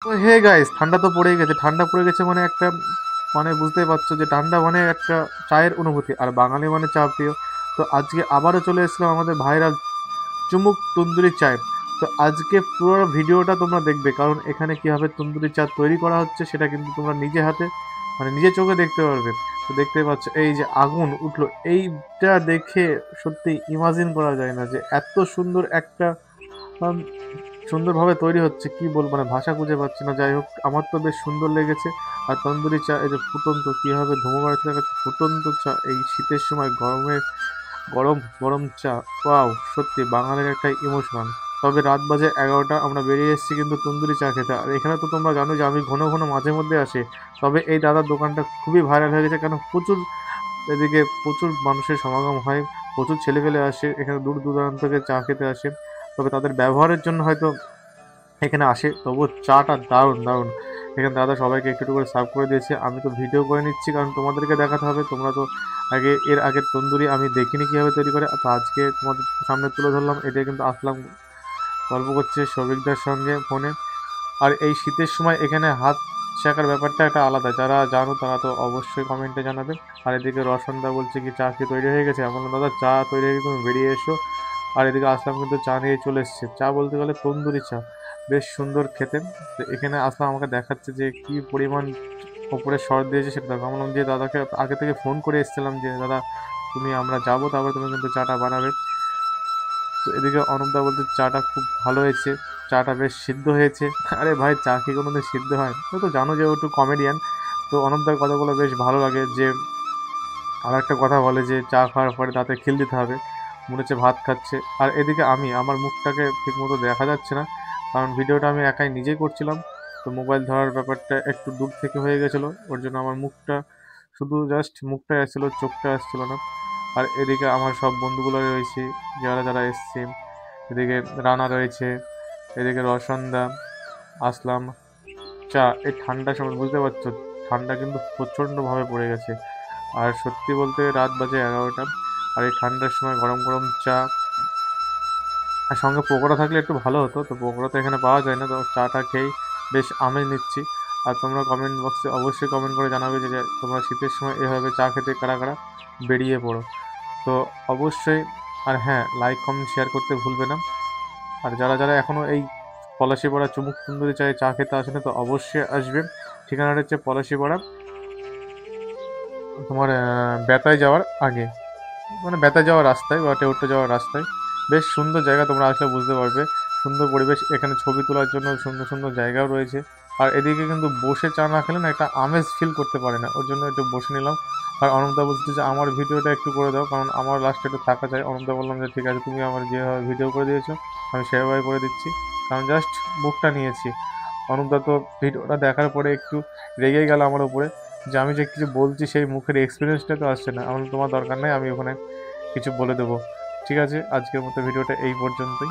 তো hey guys, ঠান্ডা তো পড়েই গেছে। ঠান্ডা পড়ে গেছে মানে একটা, মানে বুঝতেই পারছো যে ঠান্ডা মানে একটা চায়ের অনুভূতি, আর বাঙালি মানে চা প্রিয়। তো আজকে আবারও চলে এসেছিলাম আমাদের ভাইরাল চুমুক তন্দুরি চায়। তো আজকে পুরো ভিডিওটা তোমরা দেখবে, কারণ এখানে কিভাবে তন্দুরি চা তৈরি করা হচ্ছে সেটা কিন্তু তোমরা নিজে হাতে, মানে নিজে চোখে দেখতে পারবে। তো দেখতেই পাচ্ছ এই যে আগুন উঠলো, এইটা দেখে সত্যি ইমাজিন করা যায় না যে এত সুন্দর একটা আম, সুন্দরভাবে তৈরি হচ্ছে, কি বলবো, মানে ভাষা খুঁজে পাচ্ছি না। যাই হোক, আমার তো বেশ সুন্দর লেগেছে। আর তন্দুরি চা, এই যে ফুটন্ত, কিভাবে ধুমো বাড়াচ্ছে দেখাচ্ছে, ফুটন্ত চা এই শীতের সময় গরমে, গরম গরম চা, ওয়াও! সত্যি বাঙালির একটা ইমোশনাল। তবে রাত বাজে 11টা, আমরা বেরিয়ে এসেছি কিন্তু তন্দুরি চা খেতে। আর এখানে তো তোমরা জানো যে আমি ঘন ঘন মাঝে মধ্যে আসি। তবে এই দাদার দোকানটা খুবই ভাইরাল হয়ে গেছে, কেন প্রচুর, এদিকে প্রচুর মানুষের সমাগম হয়, প্রচুর ছেলেপেলে আসে এখানে, দূর দূরান্ত থেকে চা খেতে আসে। তবে তাদের ব্যবহারের জন্য হয়তো এখানে আসে, তবুও চাটা দারুণ দারুণ। এখানে দাদা সবাইকে একটু একটু করে সার্ভ করে দিয়েছে। আমি তো ভিডিও করে নিচ্ছি, কারণ তোমাদেরকে দেখাতে হবে। তোমরা তো এর আগের তন্দুরি আমি দেখিনি কিভাবে তৈরি করে, তো আজকে তোমাদের সামনে তুলে ধরলাম। এটা কিন্তু আসলাম গল্প করছে সৌভিকদার সঙ্গে ফোনে। আর এই শীতের সময় এখানে হাত শেখার ব্যাপারটা একটা আলাদা, যারা জানো তারা তো অবশ্যই কমেন্টে জানাবে। আর এদিকে রসনদা বলছে কি চা কি তৈরি হয়ে গেছে, আমি বললাম দাদা চা তৈরি হয়ে গেছে, তুমি বেরিয়ে এসো। আর এদিকে আসলাম কিন্তু চা নিয়ে চলে এসেছে, চা বলতে গেলে তন্দুরি চা, বেশ সুন্দর খেতে। তো এখানে আসলাম, আমাকে দেখাচ্ছে যে কি পরিমাণ ওপরে সর দিয়েছে সেটা দেখো। আমি বললাম যে দাদাকে আগে থেকে ফোন করে এসেছিলাম যে দাদা তুমি, আমরা যাবো, তারপরে তুমি কিন্তু চাটা বানাবে। তো এদিকে অনুপদা বলতে চাটা খুব ভালো হয়েছে, চাটা বেশ সিদ্ধ হয়েছে। আরে ভাই, চা কি কোনোদিন সিদ্ধ হয়? তুমি তো জানো যে ও একটু কমেডিয়ান। তো অনুপদার কথাগুলো বেশ ভালো লাগে, যে আর একটা কথা বলে যে চা খাওয়ার পরে দাঁতে খিল দিতে হবে, মনে হচ্ছে ভাত খাচ্ছে। আর এদিকে আমি, আমার মুখটাকে ঠিক মতো দেখা যাচ্ছে না, কারণ ভিডিওটা আমি একাই নিজেই করছিলাম। তো মোবাইল ধরার ব্যাপারটা একটু দূর থেকে হয়ে গেছিলো, ওর জন্য আমার মুখটা, শুধু জাস্ট মুখটাই আসছিলো, চোখটা আসছিল না। আর এদিকে আমার সব বন্ধুগুলো রয়েছে, যারা যারা এসছে। এদিকে রানা রয়েছে, এদিকে রসনদা, আসলাম, চা। এই ঠান্ডার সময় বুঝতে পারছো, ঠান্ডা কিন্তু প্রচণ্ডভাবে পড়ে গেছে। আর সত্যি বলতে রাত বাজে 11টা, আর এই ঠান্ডার সময় গরম গরম চা, আর সঙ্গে পকোড়া থাকলে একটু ভালো হতো। তো পকোড়া তো এখানে পাওয়া যায় না, তো চাটা খেয়েই বেশ আমেজ নিচ্ছি। আর তোমরা কমেন্ট বক্সে অবশ্যই কমেন্ট করে জানাবে যে যে তোমরা শীতের সময় এভাবে চা খেতে কারা কারা বেরিয়ে পড়ো। তো অবশ্যই, আর হ্যাঁ, লাইক কমেন্ট শেয়ার করতে ভুলবে না। আর যারা যারা এখনও এই পলাশিপাড়া চুমুক তন্দুরি চায়ে চা খেতে আসেনি, তো অবশ্যই আসবে। ঠিকানাটা হচ্ছে পলাশিপাড়া, তোমার বেতায় যাওয়ার আগে, মানে বেতায় যাওয়ার রাস্তায় বা টেউটে যাওয়ার রাস্তায়। বেশ সুন্দর জায়গা, তোমরা আসলে বুঝতে পারবে। সুন্দর পরিবেশ, এখানে ছবি তোলার জন্য সুন্দর সুন্দর জায়গাও রয়েছে। আর এদিকে কিন্তু বসে চা না খেলে না একটা আমেজ ফিল করতে পারে না, ওর জন্য একটু বসে নিলাম। আর অনন্তদা বলছে যে আমার ভিডিওটা একটু করে দাও, কারণ আমার লাস্টে একটু থাকা চাই। অনন্তদা বললাম যে ঠিক আছে, তুমি আমার যেভাবে ভিডিও করে দিয়েছো আমি সেভাবে করে দিচ্ছি, কারণ জাস্ট বুকটা নিয়েছি। অনন্তদা তো ভিডিওটা দেখার পরে একটু রেগে গেল আমার উপরে, যে আমি যে কিছু বলছি সেই মুখের এক্সপিরিয়েন্সটা তো আসছে না। আমার তোমার দরকার নাই, আমি ওখানে কিছু বলে দেবো। ঠিক আছে, আজকের মতো ভিডিওটা এই পর্যন্তই।